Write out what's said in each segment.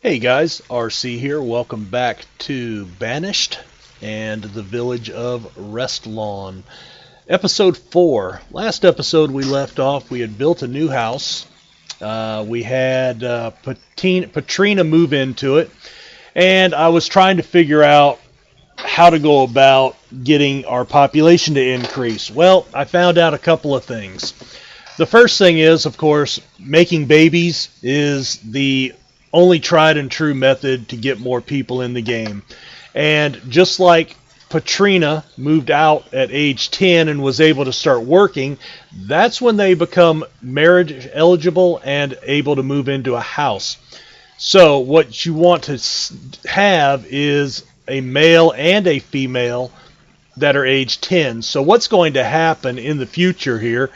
Hey guys, RC here. Welcome back to Banished and the village of Restlawn. Episode 4. Last episode we left off, we had built a new house. We had Patrina move into it, and I was trying to figure out how to go about getting our population to increase. Well, I found out a couple of things. The first thing is, of course, making babies is the only tried and true method to get more people in the game. And just like Patrina moved out at age 10 and was able to start working, that's when they become marriage eligible and able to move into a house. So what you want to have is a male and a female that are age 10. So what's going to happen in the future here,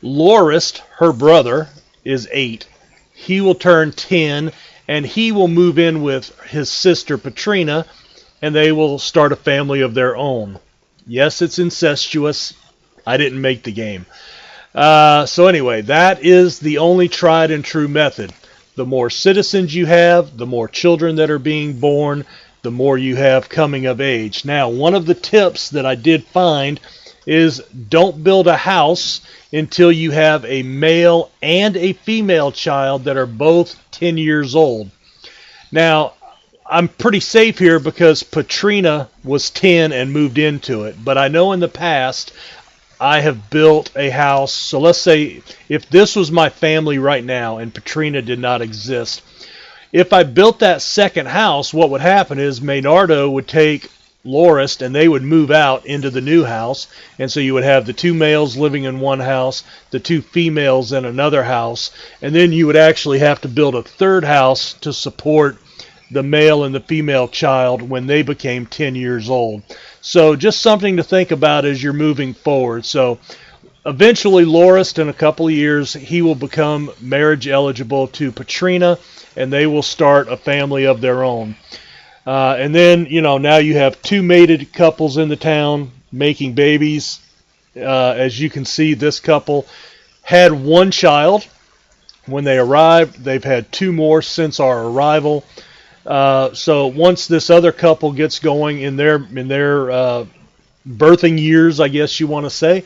Lorist, her brother, is 8. He will turn 10, and he will move in with his sister Patrina, and they will start a family of their own. Yes, it's incestuous. I didn't make the game. So anyway, that is the only tried and true method. The more citizens you have, the more children that are being born, the more you have coming of age. Now, one of the tips that I did find is don't build a house until you have a male and a female child that are both 10 years old. Now, I'm pretty safe here because Patrina was 10 and moved into it. But I know in the past I have built a house. So let's say if this was my family right now and Patrina did not exist, if I built that second house, what would happen is Maynardo would take Lorist and they would move out into the new house, and so you would have the 2 males living in one house, the 2 females in another house, and then you would actually have to build a third house to support the male and the female child when they became 10 years old. So just something to think about as you're moving forward. So eventually Lorist, in a couple of years, he will become marriage eligible to Patrina, and they will start a family of their own. And then, now you have 2 mated couples in the town making babies. As you can see, this couple had 1 child when they arrived. They've had 2 more since our arrival. So once this other couple gets going in their birthing years, I guess you want to say,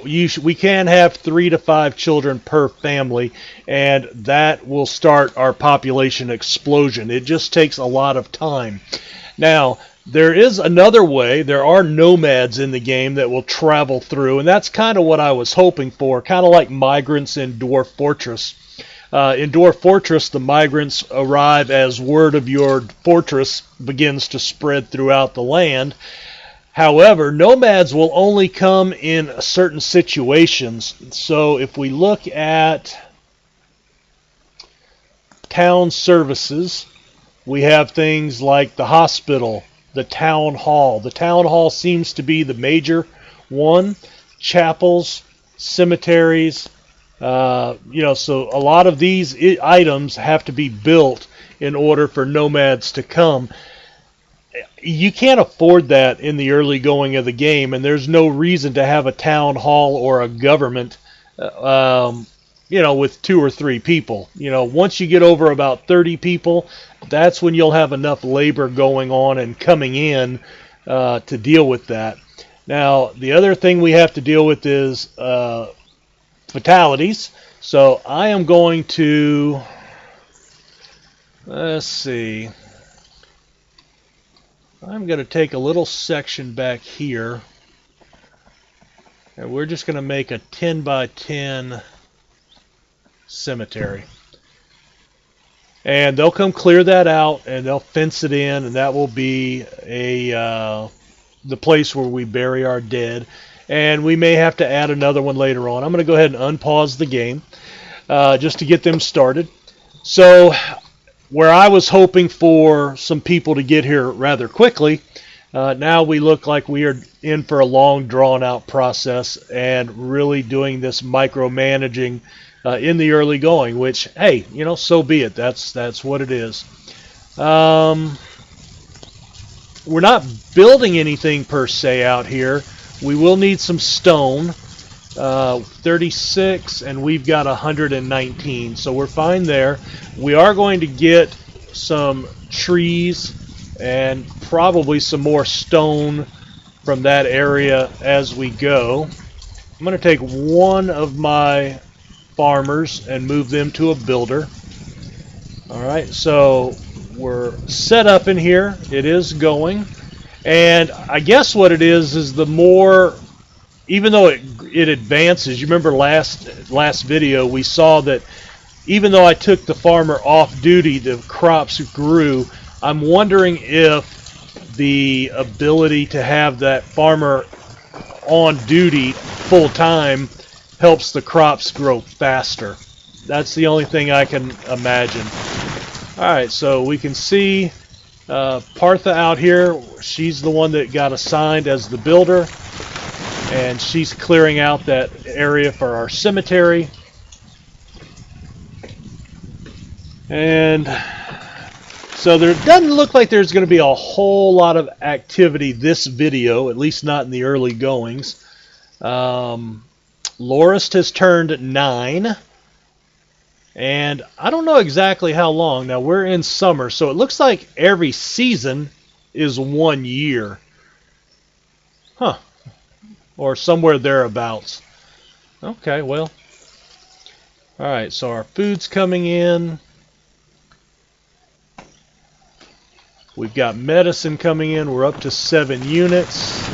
we can have 3 to 5 children per family, and that will start our population explosion. It just takes a lot of time. Now, there is another way. There are nomads in the game that will travel through, and that's kind of what I was hoping for, kind of like migrants in Dwarf Fortress. In Dwarf Fortress, the migrants arrive as word of your fortress begins to spread throughout the land. However, nomads will only come in certain situations. So if we look at town services, we have things like the hospital, the town hall. The town hall seems to be the major one. Chapels, cemeteries, so a lot of these items have to be built in order for nomads to come. You can't afford that in the early going of the game, and there's no reason to have a town hall or a government, with 2 or 3 people. Once you get over about 30 people, that's when you'll have enough labor going on and coming in to deal with that. Now, the other thing we have to deal with is fatalities. So I am going to, let's see, I'm going to take a little section back here, and we're just going to make a 10 by 10 cemetery. And they'll come clear that out, and they'll fence it in, and that will be the place where we bury our dead. And we may have to add another one later on. I'm going to go ahead and unpause the game just to get them started. So where I was hoping for some people to get here rather quickly, now we look like we are in for a long drawn-out process and really doing this micromanaging in the early going, which, hey, so be it. That's what it is. We're not building anything per se out here. We will need some stone, 36, and we've got 119, so we're fine there. We are going to get some trees and probably some more stone from that area as we go. I'm going to take one of my farmers and move them to a builder. Alright, so we're set up in here. It is going. And I guess what it is the more, even though it advances, you remember last video we saw that even though I took the farmer off duty, the crops grew. I'm wondering if the ability to have that farmer on duty full time helps the crops grow faster. That's the only thing I can imagine. Alright, so we can see Partha out here. She's the one that got assigned as the builder, and she's clearing out that area for our cemetery. And so there doesn't look like there's going to be a whole lot of activity this video, at least not in the early goings. Lorist has turned 9. And I don't know exactly how long. Now we're in summer, so it looks like every season is 1 year. Huh. Or somewhere thereabouts. Okay, well. Alright, so our food's coming in. We've got medicine coming in. We're up to 7 units.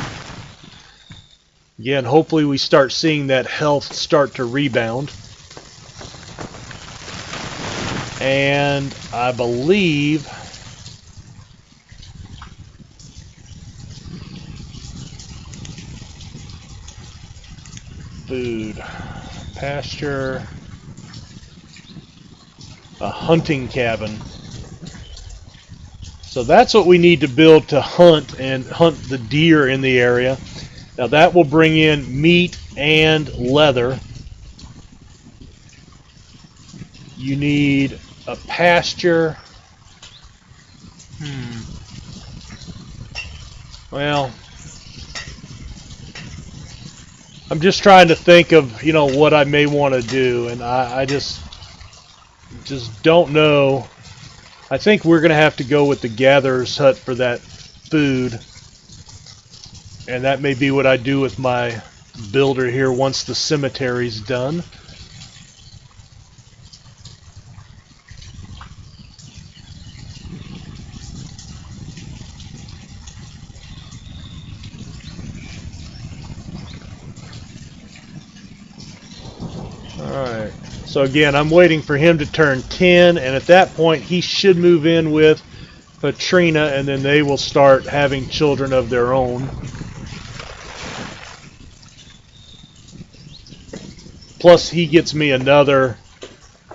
Again, hopefully we start seeing that health start to rebound. And I believe food, pasture, a hunting cabin. So that's what we need to build to hunt the deer in the area. Now that will bring in meat and leather. You need a pasture. Well, I'm just trying to think of, what I may want to do, and I just don't know. I think we're going to have to go with the gatherer's hut for that food, and that may be what I do with my builder here once the cemetery's done. Alright, so again, I'm waiting for him to turn 10, and at that point he should move in with Patrina, and then they will start having children of their own. Plus he gets me another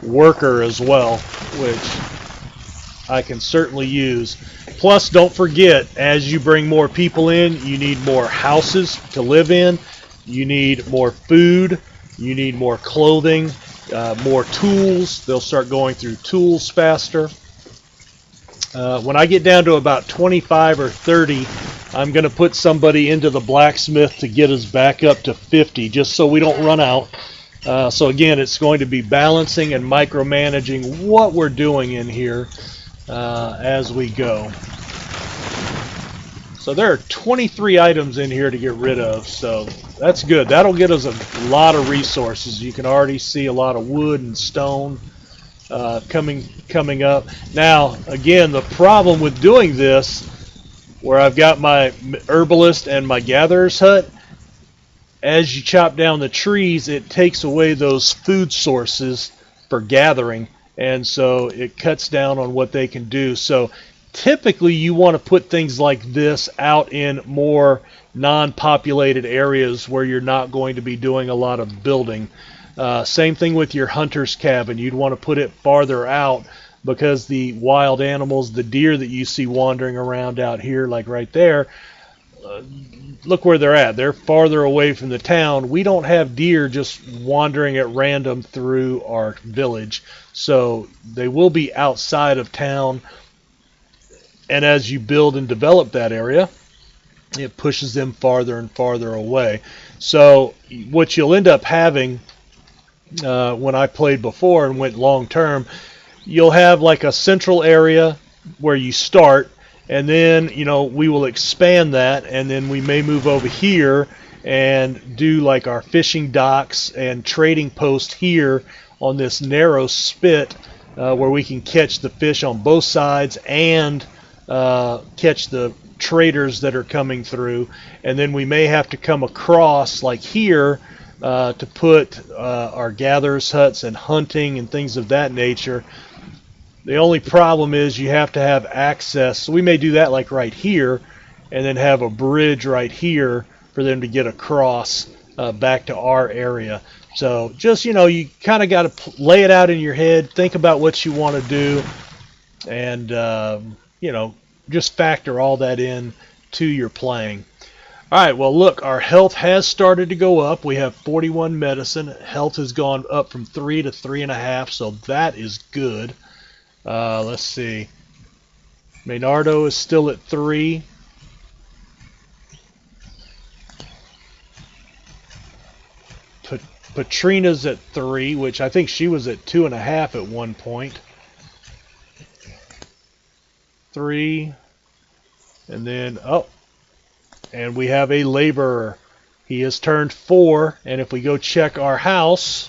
worker as well, which I can certainly use. Plus, don't forget, as you bring more people in, you need more houses to live in, you need more food, you need more clothing, more tools. They'll start going through tools faster. When I get down to about 25 or 30, I'm going to put somebody into the blacksmith to get us back up to 50, just so we don't run out. So again, it's going to be balancing and micromanaging what we're doing in here as we go. So there are 23 items in here to get rid of, so that's good. That'll get us a lot of resources. You can already see a lot of wood and stone coming up. Now, again, the problem with doing this, where I've got my herbalist and my gatherer's hut, as you chop down the trees, it takes away those food sources for gathering, and so it cuts down on what they can do. So typically you want to put things like this out in more non-populated areas where you're not going to be doing a lot of building. Same thing with your hunter's cabin. You'd want to put it farther out because the wild animals, the deer that you see wandering around out here, like right there, look where they're at. They're farther away from the town. We don't have deer just wandering at random through our village. So they will be outside of town. And as you build and develop that area, it pushes them farther and farther away. So what you'll end up having, when I played before and went long term, you'll have like a central area where you start, and then we will expand that, and then we may move over here and do like our fishing docks and trading post here on this narrow spit where we can catch the fish on both sides and catch the traders that are coming through. And then we may have to come across like here to put our gatherers huts and hunting and things of that nature. The only problem is you have to have access, so we may do that like right here and then have a bridge right here for them to get across back to our area. So just, you kind of got to lay it out in your head, think about what you want to do, and, just factor all that in to your playing. All right, well, look, our health has started to go up. We have 41 medicine. Health has gone up from 3 to 3.5, so that is good. Let's see. Maynardo is still at 3. Patrina's at 3, which I think she was at 2.5 at one point. 3. And then, and we have a laborer. He has turned 4, and if we go check our house,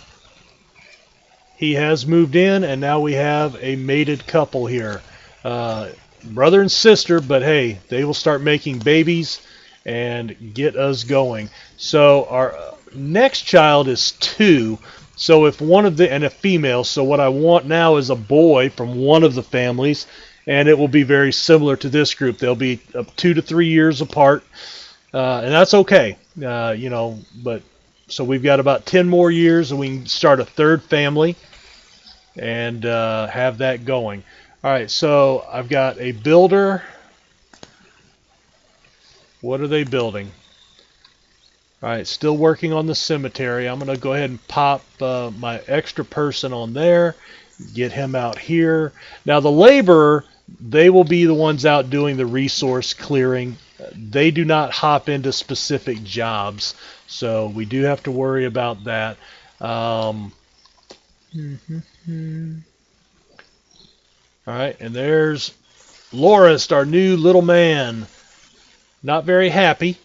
he has moved in, and now we have a mated couple here. Brother and sister, but hey, they will start making babies and get us going. So our next child is 2. So if one of and a female, so what I want now is a boy from one of the families, and it will be very similar to this group. They'll be 2 to 3 years apart, and that's okay. But so we've got about 10 more years, and we can start a third family and have that going. All right, so I've got a builder. What are they building? All right, still working on the cemetery. I'm going to go ahead and pop my extra person on there, get him out here. Now the laborer, they will be the ones out doing the resource clearing. They do not hop into specific jobs, so we do have to worry about that. All right, and there's Lorist, our new little man. Not very happy.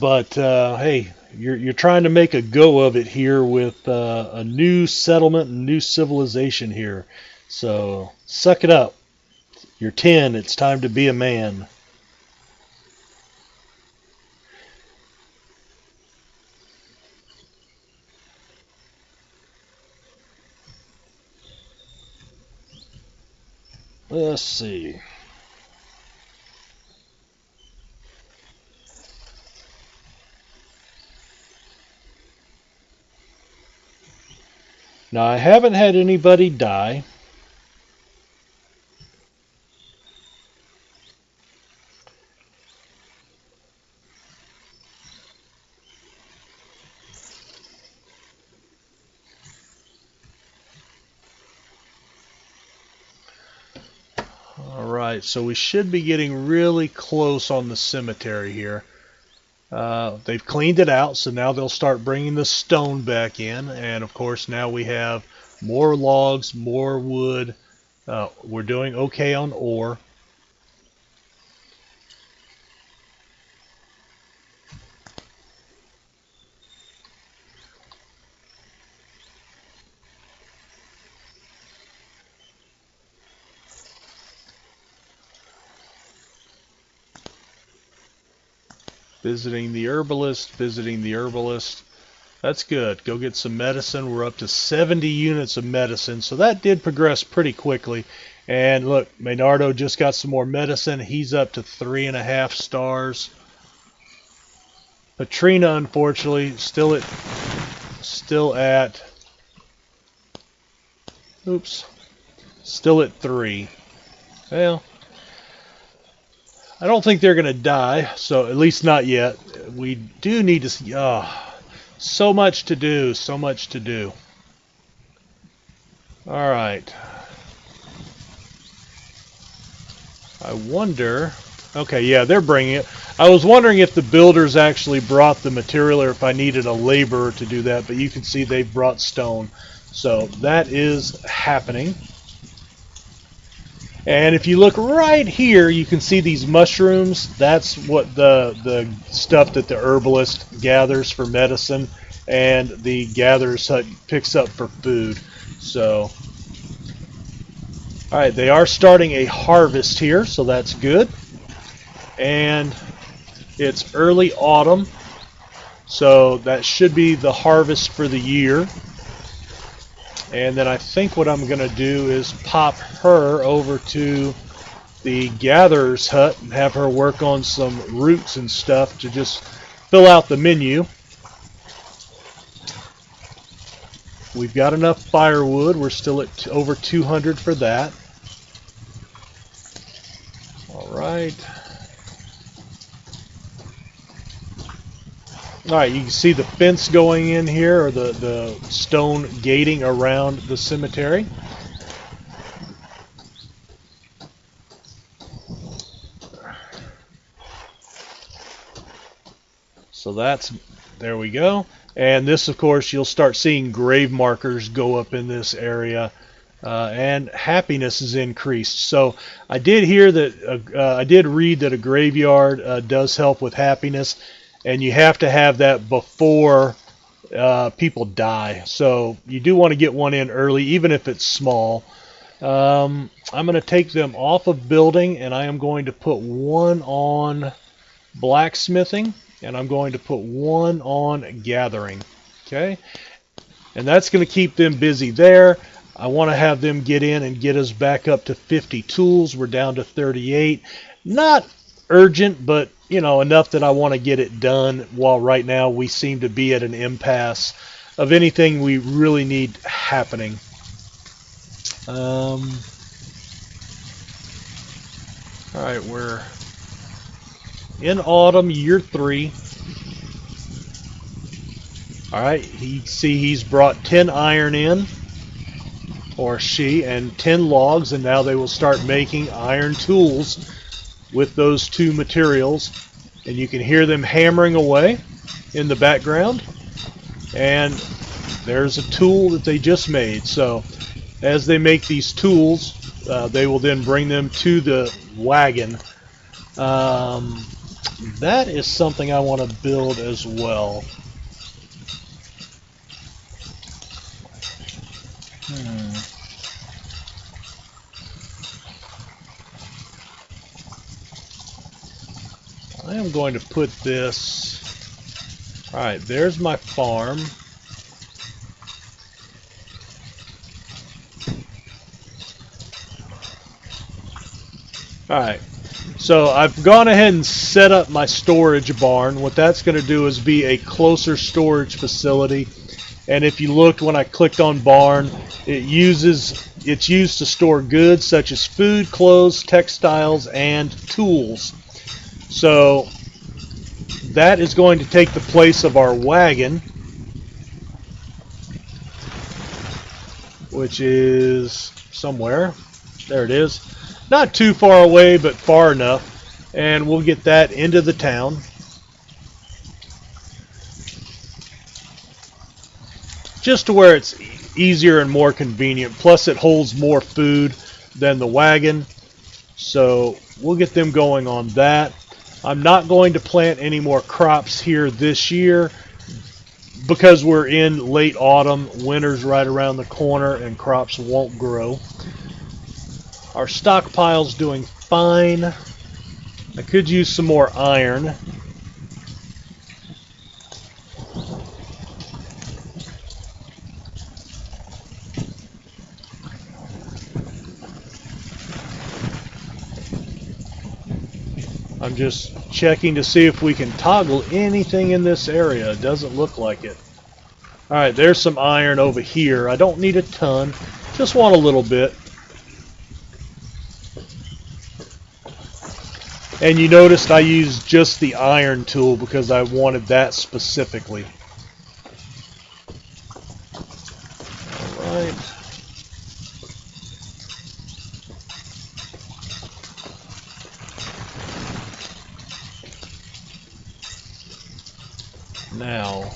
But hey, you're trying to make a go of it here with a new settlement and new civilization here. So suck it up. You're 10. It's time to be a man. Let's see. Now, I haven't had anybody die. All right, so we should be getting really close on the cemetery here. They've cleaned it out, so now they'll start bringing the stone back in, and of course now we have more logs, more wood. We're doing okay on ore. Visiting the herbalist. That's good. Go get some medicine. We're up to 70 units of medicine, so that did progress pretty quickly. And look, Maynardo just got some more medicine. He's up to 3.5 stars. Patrina, unfortunately, still at 3. Well, I don't think they're going to die, so at least not yet. We do need to see... so much to do, so much to do. All right. I wonder... Okay, yeah, they're bringing it. I was wondering if the builders actually brought the material or if I needed a laborer to do that, but you can see they've brought stone. So that is happening. And if you look right here, you can see these mushrooms. That's what the stuff that the herbalist gathers for medicine, and the gatherer's hut picks up for food. So, all right, they are starting a harvest here, so that's good. And it's early autumn, so that should be the harvest for the year. And then I think what I'm going to do is pop her over to the gatherer's hut and have her work on some roots and stuff to just fill out the menu. We've got enough firewood. We're still at over 200 for that. All right. All right, you can see the fence going in here, or the stone gating around the cemetery. So there we go. And this, of course, you'll start seeing grave markers go up in this area, and happiness is increased. So I did hear that, I did read that a graveyard does help with happiness. And you have to have that before people die. So you do want to get one in early, even if it's small. I'm going to take them off of building, and I am going to put one on blacksmithing, and I'm going to put one on gathering. Okay? And that's going to keep them busy there. I want to have them get in and get us back up to 50 tools. We're down to 38. Not urgent, but enough that I want to get it done, while right now we seem to be at an impasse of anything we really need happening. All right, we're in autumn, year 3. All right, he's brought 10 iron in, or she, and 10 logs, and now they will start making iron tools with those 2 materials. And you can hear them hammering away in the background. And there's a tool that they just made. So as they make these tools, they will then bring them to the wagon. That is something I want to build as well. I am going to put this. All right, there's my farm. All right, so I've gone ahead and set up my storage barn. What that's going to do is be a closer storage facility. And if you looked when I clicked on barn, it's used to store goods such as food, clothes, textiles, and tools. So that is going to take the place of our wagon, which is somewhere. There it is. Not too far away, but far enough. And we'll get that into the town. Just to where it's easier and more convenient. Plus it holds more food than the wagon. So we'll get them going on that. I'm not going to plant any more crops here this year because we're in late autumn. Winter's right around the corner and crops won't grow. Our stockpile's doing fine. I could use some more iron. I'm just checking to see if we can toggle anything in this area. It doesn't look like it. Alright, there's some iron over here. I don't need a ton. Just want a little bit. And you noticed I used just the iron tool because I wanted that specifically. Alright. Now,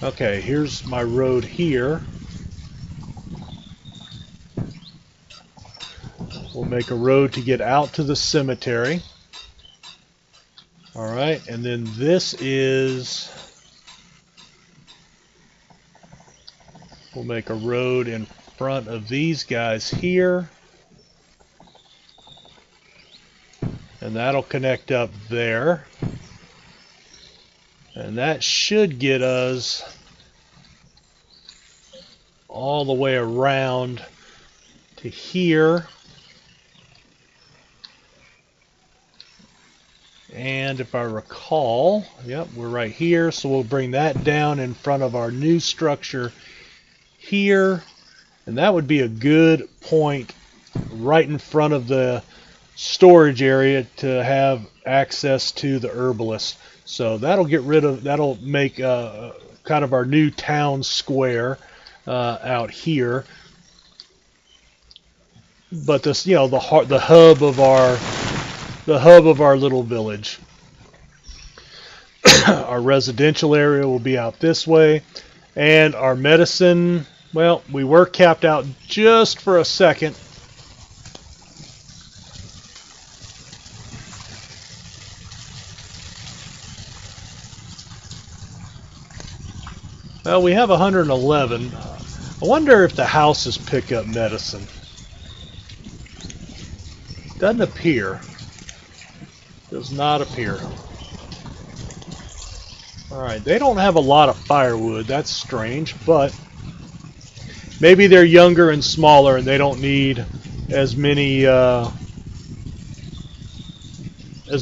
Okay, here's my road here. We'll make a road to get out to the cemetery. All right, and then this is... We'll make a road in front of these guys here. And that'll connect up there. And that should get us all the way around to here. And if I recall, yep, we're right here, so we'll bring that down in front of our new structure here. And that would be a good point right in front of the storage area to have access to the herbalist. So that'll get rid of, that'll make kind of our new town square out here. But this, you know, the hub of our little village. Our residential area will be out this way, and our medicine, well, we were capped out just for a second. Well, we have 111. I wonder if the houses pick up medicine. Doesn't appear. Does not appear. Alright, they don't have a lot of firewood. That's strange, but maybe they're younger and smaller and they don't need as many, as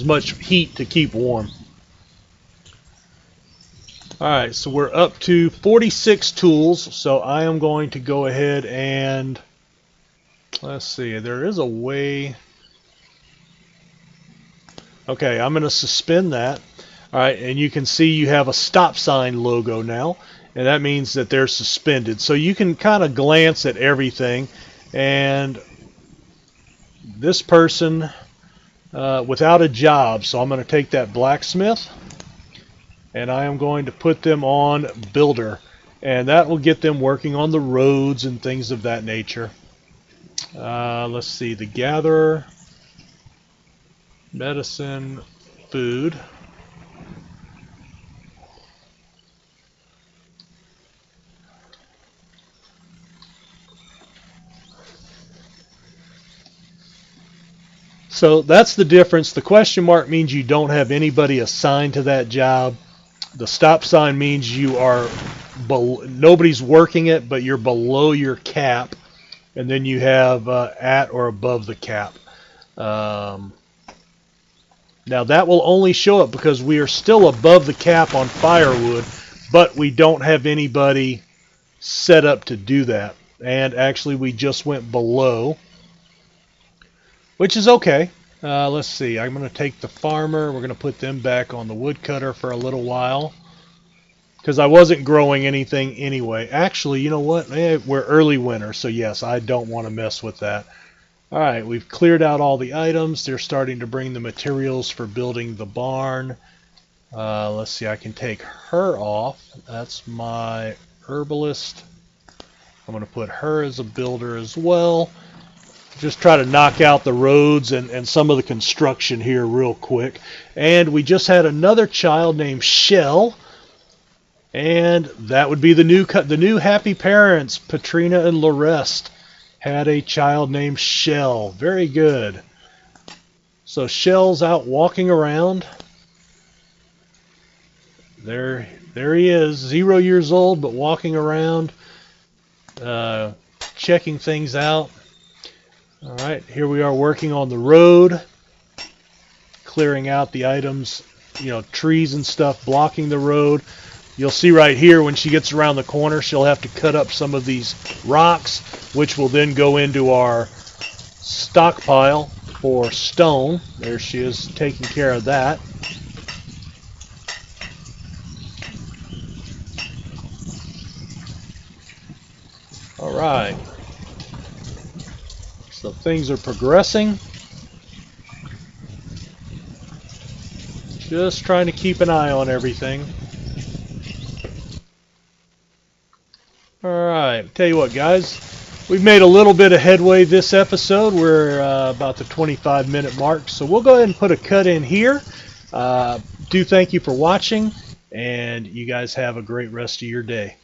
much heat to keep warm. Alright, so we're up to 46 tools, so I am going to go ahead and, let's see, there is a way. Okay, I'm going to suspend that. Alright, and you can see you have a stop sign logo now, and that means that they're suspended. So you can kind of glance at everything, and this person without a job, so I'm going to take that blacksmith, and I am going to put them on builder, and that will get them working on the roads and things of that nature. Let's see, the gatherer, medicine, food. So that's the difference. The question mark means you don't have anybody assigned to that job. The stop sign means you are nobody's working it, but you're below your cap, and then you have at or above the cap. Now that will only show up because we are still above the cap on firewood, but we don't have anybody set up to do that. And actually we just went below, which is okay. Let's see, I'm going to take the farmer, we're going to put them back on the woodcutter for a little while, because I wasn't growing anything anyway. Actually, you know what, we're early winter, so yes, I don't want to mess with that. Alright, we've cleared out all the items. They're starting to bring the materials for building the barn. Let's see, I can take her off. That's my herbalist. I'm going to put her as a builder as well. Just try to knock out the roads and some of the construction here real quick. And we just had another child named Shell. And that would be the new happy parents, Patrina and Lorest. Had a child named Shell. Very good. So Shell's out walking around. There he is, 0 years old, but walking around, checking things out. All right, here we are working on the road, clearing out the items, you know, trees and stuff blocking the road. You'll see right here when she gets around the corner, she'll have to cut up some of these rocks, which will then go into our stockpile for stone. There she is taking care of that. All right. So things are progressing. Just trying to keep an eye on everything. Alright, tell you what, guys. We've made a little bit of headway this episode. We're about the 25-minute mark, so we'll go ahead and put a cut in here. Do thank you for watching, and you guys have a great rest of your day.